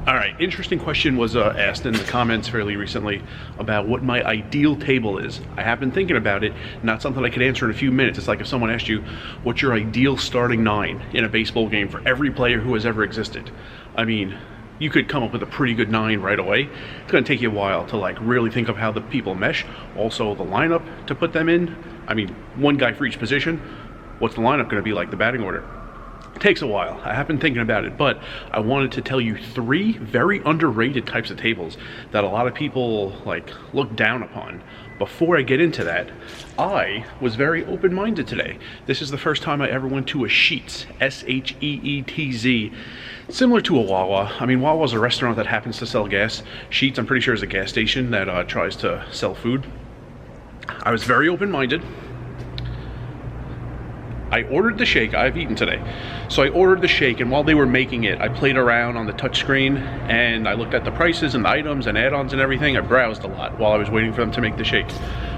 All right, interesting question was asked in the comments fairly recently about what my ideal table is. I have been thinking about it, not something I could answer in a few minutes. It's like if someone asked you, what's your ideal starting nine in a baseball game for every player who has ever existed? I mean, you could come up with a pretty good nine right away. It's gonna take you a while to like really think of how the people mesh. Also the lineup to put them in. I mean, one guy for each position. What's the lineup gonna be like, the batting order? It takes a while. I have been thinking about it, but I wanted to tell you 3 very underrated types of tables that a lot of people like look down upon. Before I get into that, I was very open-minded today. This is the first time I ever went to a Sheetz, S-H-E-E-T-Z, similar to a Wawa. I mean, Wawa's a restaurant that happens to sell gas. Sheetz, I'm pretty sure, is a gas station that tries to sell food. I was very open-minded. I ordered the shake. I've eaten today. So I ordered the shake, and while they were making it, I played around on the touchscreen and I looked at the prices and the items and add-ons and everything. I browsed a lot while I was waiting for them to make the shake.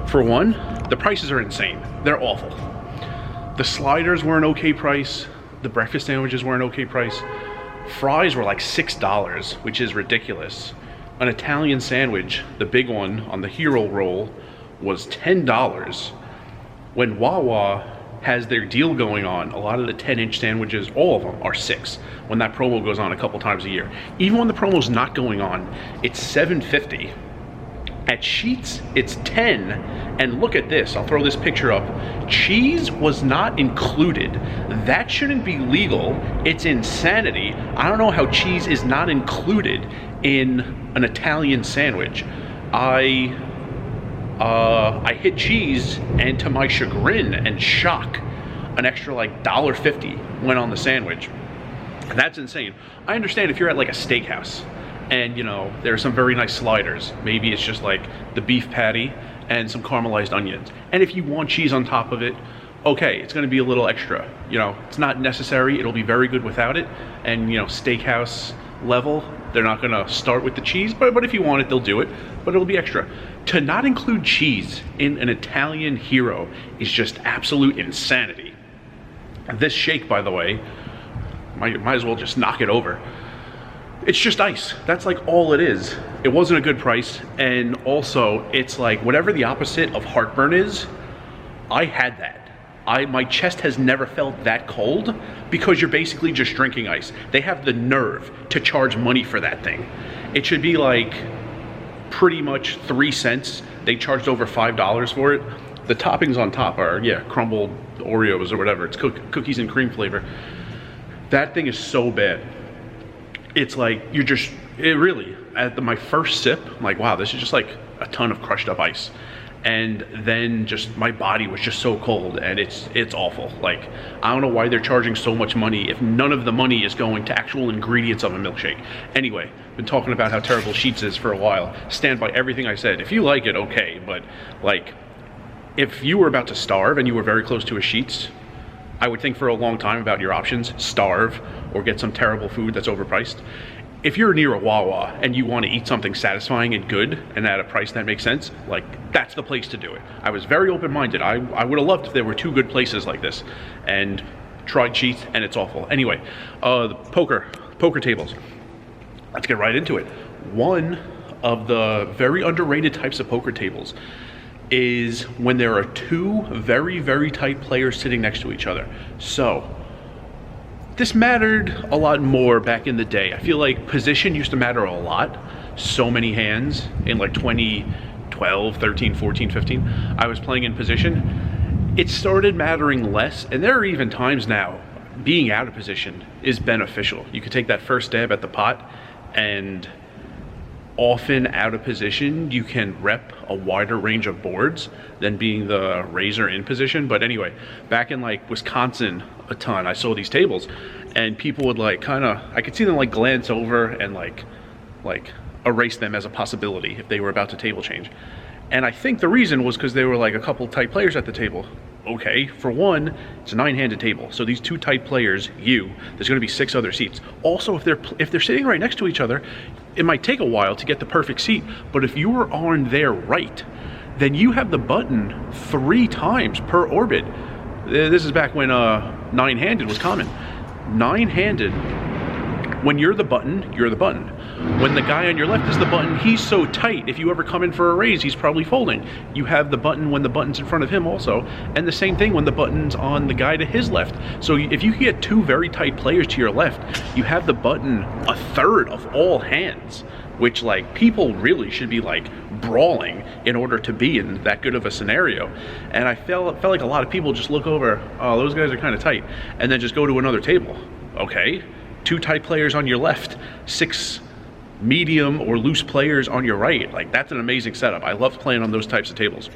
For one, the prices are insane. They're awful. The sliders were an okay price. The breakfast sandwiches were an okay price. Fries were like $6, which is ridiculous. An Italian sandwich, the big one on the hero roll, was $10. When Wawa has their deal going on, a lot of the 10-inch sandwiches, all of them are $6 when that promo goes on a couple times a year. Even when the promo's not going on, it's $7.50. At Sheetz, it's $10. And look at this, I'll throw this picture up. Cheese was not included. That shouldn't be legal. It's insanity. I don't know how cheese is not included in an Italian sandwich. I hit cheese, and to my chagrin and shock, an extra like $1.50 went on the sandwich. That's insane. I understand if you're at like a steakhouse and you know there are some very nice sliders. Maybe it's just like the beef patty and some caramelized onions. And if you want cheese on top of it, okay, it's gonna be a little extra. You know, it's not necessary. It'll be very good without it. And you know, steakhouse level, they're not gonna start with the cheese, but if you want it, they'll do it, but it'll be extra. To not include cheese in an Italian hero is just absolute insanity. This shake, by the way, might as well just knock it over. It's just ice. That's like all it is. It wasn't a good price, and also it's like whatever the opposite of heartburn is, I had that. My chest has never felt that cold because you're basically just drinking ice. They have the nerve to charge money for that thing. It should be like pretty much 3 cents. They charged over $5 for it. The toppings on top are, yeah, crumbled Oreos or whatever. It's cookies and cream flavor. That thing is so bad. It's like, at my first sip, I'm like, wow, this is just like a ton of crushed up ice. And then just my body was just so cold, and it's awful. Like, I don't know why they're charging so much money if none of the money is going to actual ingredients of a milkshake. Anyway, been talking about how terrible Sheetz is for a while. Stand by everything I said. If you like it, okay, but like, if you were about to starve and you were very close to a Sheetz, I would think for a long time about your options. Starve or get some terrible food that's overpriced. If you're near a Wawa and you want to eat something satisfying and good and at a price that makes sense, like, that's the place to do it. I was very open-minded. I would have loved if there were 2 good places like this, and tried Sheetz, and it's awful. Anyway, the poker tables. Let's get right into it. One of the very underrated types of poker tables is when there are 2 very, very tight players sitting next to each other. So this mattered a lot more back in the day. I feel like position used to matter a lot. So many hands in like 2012, 13, 14, 15. I was playing in position. It started mattering less, and there are even times now being out of position is beneficial. You could take that first stab at the pot, and often out of position you can rep a wider range of boards than being the razor in position. But anyway, back in like Wisconsin a ton, I saw these tables and people would like I could see them like glance over and like erase them as a possibility if they were about to table change. And I think the reason was because there were like a couple tight players at the table. Okay, for one, it's a 9-handed table, so these 2 tight players, there's going to be 6 other seats. Also, if they're sitting right next to each other, it might take a while to get the perfect seat, but if you are on their right, then you have the button 3 times per orbit. This is back when 9-handed was common. 9-handed, when you're the button, you're the button. When the guy on your left is the button, he's so tight. If you ever come in for a raise, he's probably folding. You have the button when the button's in front of him also, and the same thing when the button's on the guy to his left. So if you can get two very tight players to your left, you have the button a third of all hands, which like people really should be like brawling in order to be in that good of a scenario. And I felt like a lot of people just look over, oh, those guys are kind of tight, and then just go to another table. Okay, two tight players on your left, 6 medium or loose players on your right. Like, that's an amazing setup. I love playing on those types of tables.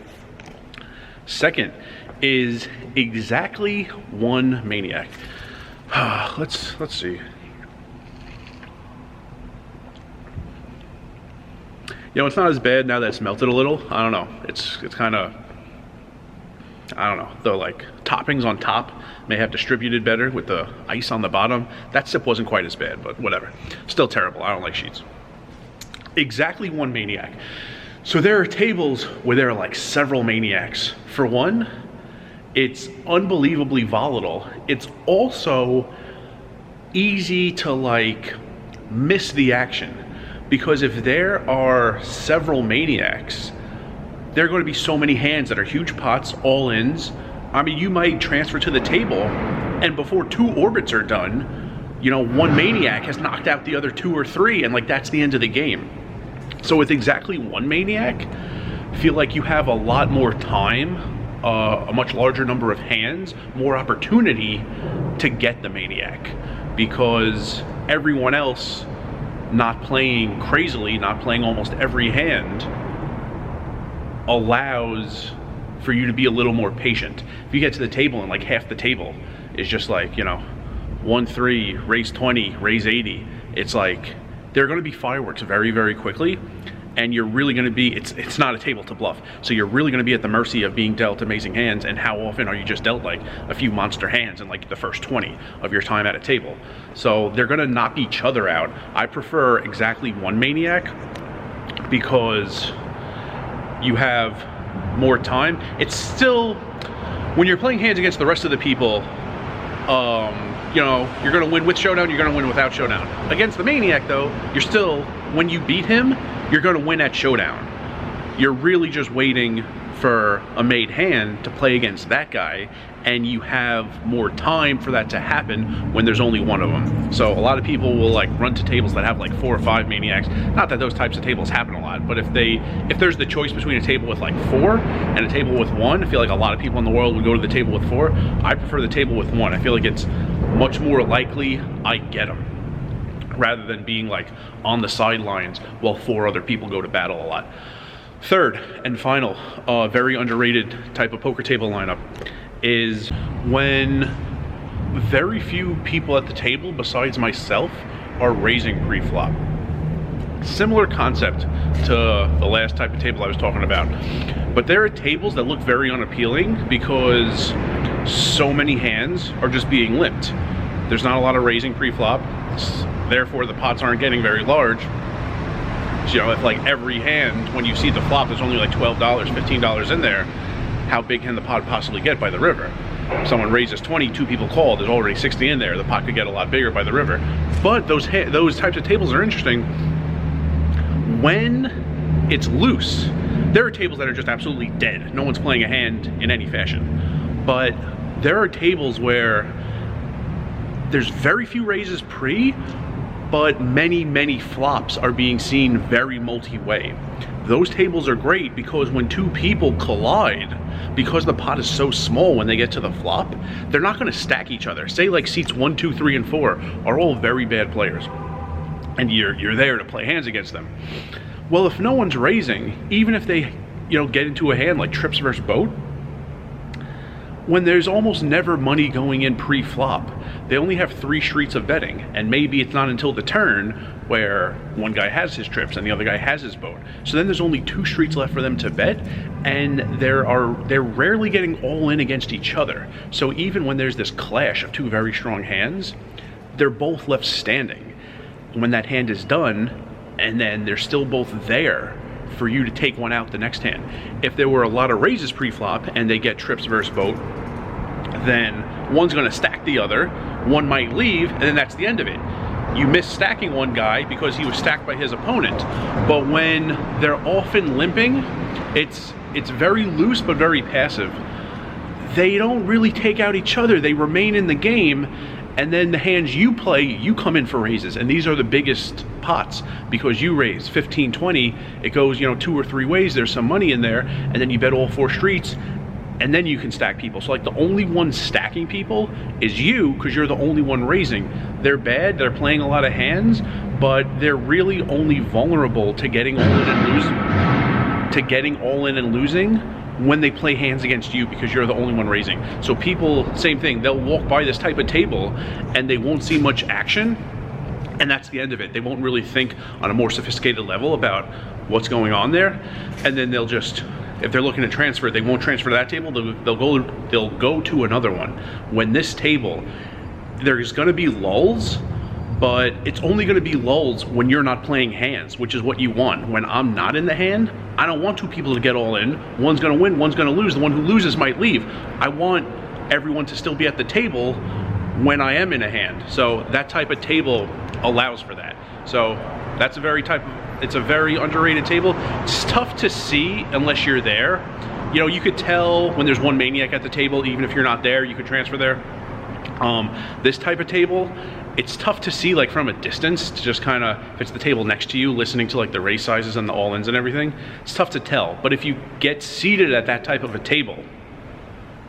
Second is exactly one maniac. Let's see. You know, it's not as bad now that it's melted a little. I don't know. It's kind of, I don't know. The like toppings on top may have distributed better with the ice on the bottom. That sip wasn't quite as bad, but whatever. Still terrible. I don't like sheets. Exactly one maniac. So there are tables where there are like several maniacs. For one, it's unbelievably volatile. It's also easy to like miss the action, because if there are several maniacs, there are going to be so many hands that are huge pots, all ins. I mean, you might transfer to the table, and before 2 orbits are done, you know, one maniac has knocked out the other 2 or 3, and like that's the end of the game. So with exactly one maniac, I feel like you have a lot more time, a much larger number of hands, more opportunity to get the maniac, because everyone else not playing crazily, not playing almost every hand, allows for you to be a little more patient. If you get to the table and like half the table is just like, you know, 1-3, raise 20, raise 80, it's like there are going to be fireworks very, very quickly, and you're really going to be, it's not a table to bluff, so you're really going to be at the mercy of being dealt amazing hands. And how often are you just dealt like a few monster hands in like the first 20 of your time at a table? So they're going to knock each other out. I prefer exactly one maniac because you have more time. It's still, when you're playing hands against the rest of the people, you know, you're going to win with showdown, you're going to win without showdown. Against the maniac though, you're still, when you beat him, you're going to win at showdown. You're really just waiting for a made hand to play against that guy, and you have more time for that to happen when there's only one of them. So a lot of people will like run to tables that have like 4 or 5 maniacs. Not that those types of tables happen a lot, but if there's the choice between a table with like 4 and a table with 1, I feel like a lot of people in the world would go to the table with 4. I prefer the table with 1. I feel like it's much more likely I get them, rather than being like on the sidelines while 4 other people go to battle a lot. Third and final, very underrated type of poker table lineup is when very few people at the table besides myself are raising pre-flop. Similar concept to the last type of table I was talking about, but there are tables that look very unappealing because so many hands are just being limped. There's not a lot of raising pre-flop, therefore the pots aren't getting very large. So, you know, if like every hand, when you see the flop, there's only like $12, $15 in there, how big can the pot possibly get by the river? If someone raises 20, 2 people call, there's already 60 in there, the pot could get a lot bigger by the river. But those types of tables are interesting when it's loose. There are tables that are just absolutely dead. No one's playing a hand in any fashion. But there are tables where there's very few raises pre, but many, many flops are being seen very multi-way. Those tables are great because when 2 people collide, because the pot is so small when they get to the flop, they're not going to stack each other. Say like seats 1, 2, 3, and 4 are all very bad players, and you're there to play hands against them. Well, if no one's raising, even if they, you know, get into a hand like trips versus boat, when there's almost never money going in pre-flop, they only have 3 streets of betting, and maybe it's not until the turn where one guy has his trips and the other guy has his boat. So then there's only 2 streets left for them to bet, and they're rarely getting all in against each other. So even when there's this clash of 2 very strong hands, they're both left standing. When that hand is done, and then they're still both there for you to take one out the next hand. If there were a lot of raises pre-flop and they get trips versus boat, then one's going to stack the other, one might leave, and then that's the end of it. you miss stacking one guy because he was stacked by his opponent. But when they're often limping, it's very loose but very passive. They don't really take out each other. They remain in the game, and then the hands you play, you come in for raises, and these are the biggest pots because you raise 15, 20. It goes, you know, 2 or 3 ways. There's some money in there, and then you bet all 4 streets, and then you can stack people. So like the only one stacking people is you, because you're the only one raising. They're bad, they're playing a lot of hands, but they're really only vulnerable to getting all in and losing when they play hands against you, because you're the only one raising. So people, same thing, they'll walk by this type of table and they won't see much action, and that's the end of it. They won't really think on a more sophisticated level about what's going on there, and then they'll just, if they're looking to transfer, they won't transfer to that table, they'll go to another one. When this table, there's gonna be lulls, but it's only gonna be lulls when you're not playing hands, which is what you want. When I'm not in the hand, I don't want 2 people to get all in. One's gonna win, one's gonna lose. The one who loses might leave. I want everyone to still be at the table when I am in a hand. So that type of table allows for that. So that's it's a very underrated table. It's tough to see unless you're there. You know, you could tell when there's one maniac at the table, even if you're not there, you could transfer there. This type of table, it's tough to see like from a distance, to just kind of, if it's the table next to you, listening to like the race sizes and the all-ins and everything, it's tough to tell. But if you get seated at that type of a table,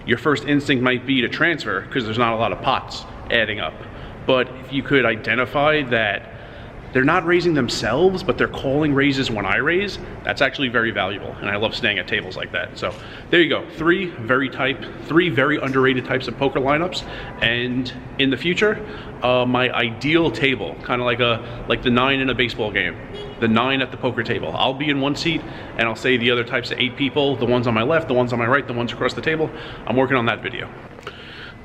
your first instinct might be to transfer because there's not a lot of pots adding up. But if you could identify that they're not raising themselves, but they're calling raises when I raise, that's actually very valuable. And I love staying at tables like that. So there you go, 3 very underrated types of poker lineups. And in the future, my ideal table, kind of like the 9 in a baseball game, the 9 at the poker table. I'll be in one seat and I'll say the other types of 8 people, the ones on my left, the ones on my right, the ones across the table. I'm working on that video.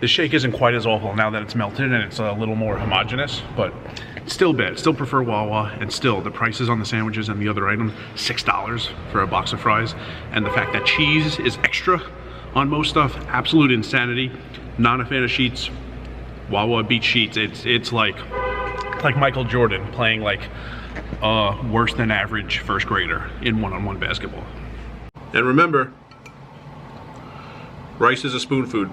The shake isn't quite as awful now that it's melted and it's a little more homogeneous, but it's still bad. Still prefer Wawa, and still the prices on the sandwiches and the other items, $6 for a box of fries, and the fact that cheese is extra on most stuff, absolute insanity. Not a fan of sheets. Wawa beats sheets. It's like Michael Jordan playing like worse than average first grader in one-on-one basketball. And remember, rice is a spoon food.